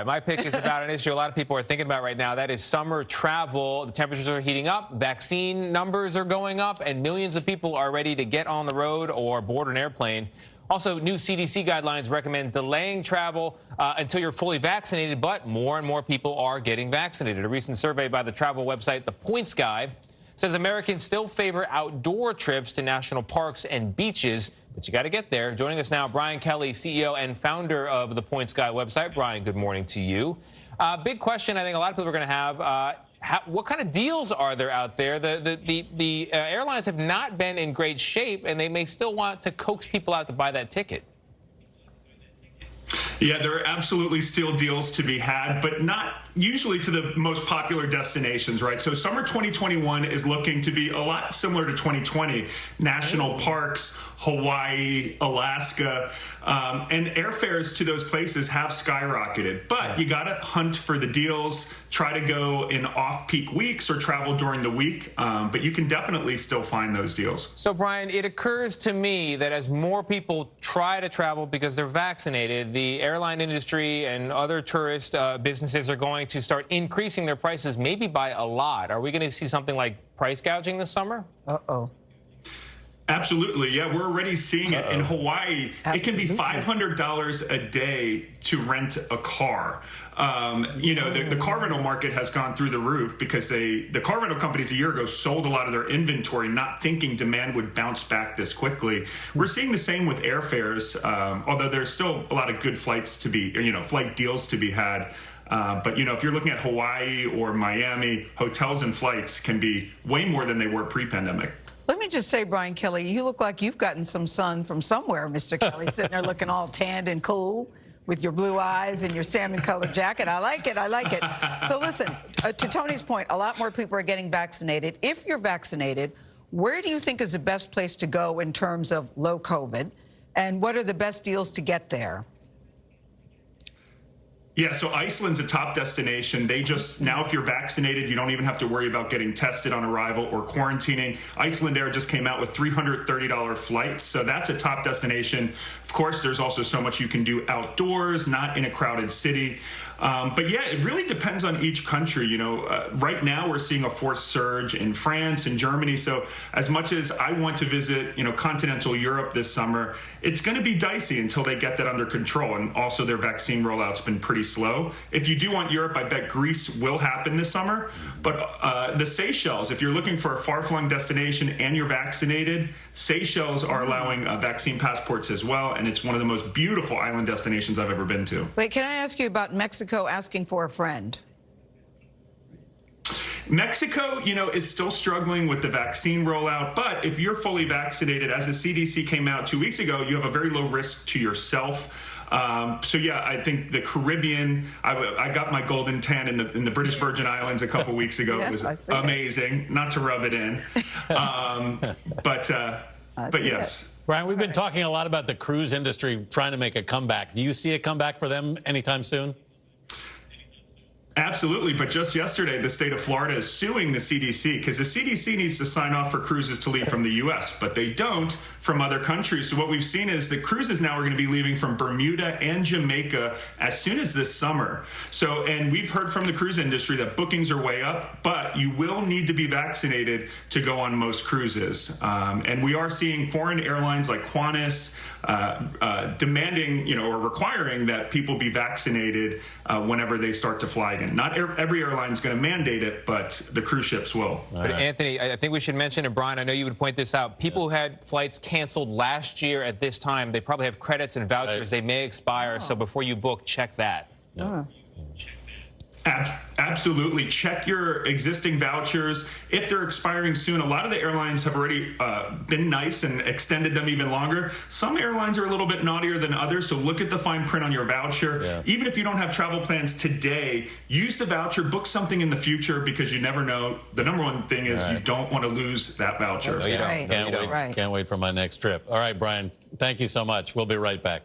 My pick is about an issue a lot of people are thinking about right now. That is summer travel. The temperatures are heating up, vaccine numbers are going up, and millions of people are ready to get on the road or board an airplane. Also, new CDC guidelines recommend delaying travel until you're fully vaccinated, but more and more people are getting vaccinated. A recent survey by the travel website The Points Guy says Americans still favor outdoor trips to national parks and beaches, but you got to get there. Joining us now, Brian Kelly, CEO and founder of the Points Guy website. Brian, good morning to you. Big question I think a lot of people are going to have. What kind of deals are there out there? The airlines have not been in great shape, and they may still want to coax people out to buy that ticket. Yeah, there are absolutely still deals to be had, but not usually to the most popular destinations, right? So summer 2021 is looking to be a lot similar to 2020. National parks, Hawaii, Alaska, and airfares to those places have skyrocketed. But you got to hunt for the deals, try to go in off-peak weeks or travel during the week. But you can definitely still find those deals. So, Brian, it occurs to me that as more people try to travel because they're vaccinated, the airline industry and other tourist businesses are going to start increasing their prices, maybe by a lot. Are we going to see something like price gouging this summer? Uh-oh. Absolutely. Yeah, we're already seeing it. In Hawaii, it can be $500 a day to rent a car. The car rental market has gone through the roof because the car rental companies a year ago sold a lot of their inventory, not thinking demand would bounce back this quickly. We're seeing the same with airfares, although there's still a lot of good flights to be, flight deals to be had. But, if you're looking at Hawaii or Miami, hotels and flights can be way more than they were pre-pandemic. Let me just say, Brian Kelly, you look like you've gotten some sun from somewhere, Mr. Kelly, sitting there looking all tanned and cool with your blue eyes and your salmon-colored jacket. I like it. I like it. So listen, to Tony's point, a lot more people are getting vaccinated. If you're vaccinated, where do you think is the best place to go in terms of low COVID? And what are the best deals to get there? Yeah, so Iceland's a top destination. Now if you're vaccinated, you don't even have to worry about getting tested on arrival or quarantining. Iceland Air just came out with $330 flights, so that's a top destination. Of course, there's also so much you can do outdoors, not in a crowded city. But yeah, it really depends on each country. Right now we're seeing a fourth surge in France and Germany. So as much as I want to visit, continental Europe this summer, it's going to be dicey until they get that under control. And also their vaccine rollout's been pretty slow. If you do want Europe, I bet Greece will happen this summer. But the Seychelles, if you're looking for a far-flung destination and you're vaccinated, Seychelles are allowing vaccine passports as well. And it's one of the most beautiful island destinations I've ever been to. Wait, can I ask you about Mexico asking for a friend? Mexico, is still struggling with the vaccine rollout, but if you're fully vaccinated, as the CDC came out 2 weeks ago, you have a very low risk to yourself. So yeah, I think the Caribbean, I got my golden tan in the British Virgin Islands a couple weeks ago. Yeah, it was amazing, not to rub it in. But yes. Brian, we've been talking a lot about the cruise industry trying to make a comeback. Do you see a comeback for them anytime soon? Absolutely, but just yesterday, the state of Florida is suing the CDC because the CDC needs to sign off for cruises to leave from the U.S., but they don't from other countries. So what we've seen is the cruises now are going to be leaving from Bermuda and Jamaica as soon as this summer. And we've heard from the cruise industry that bookings are way up, but you will need to be vaccinated to go on most cruises. And we are seeing foreign airlines like Qantas demanding, or requiring that people be vaccinated whenever they start to fly again. Not every airline is going to mandate it, but the cruise ships will. But Anthony, I think we should mention, and Brian, I know you would point this out, people who had flights canceled last year at this time, they probably have credits and vouchers. They may expire, so before you book, check that. Absolutely. Check your existing vouchers. If they're expiring soon, a lot of the airlines have already been nice and extended them even longer. Some airlines are a little bit naughtier than others, so look at the fine print on your voucher. Yeah. Even if you don't have travel plans today, use the voucher, book something in the future because you never know. The number one thing is you don't want to lose that voucher. Can't wait for my next trip. All right, Brian, thank you so much. We'll be right back.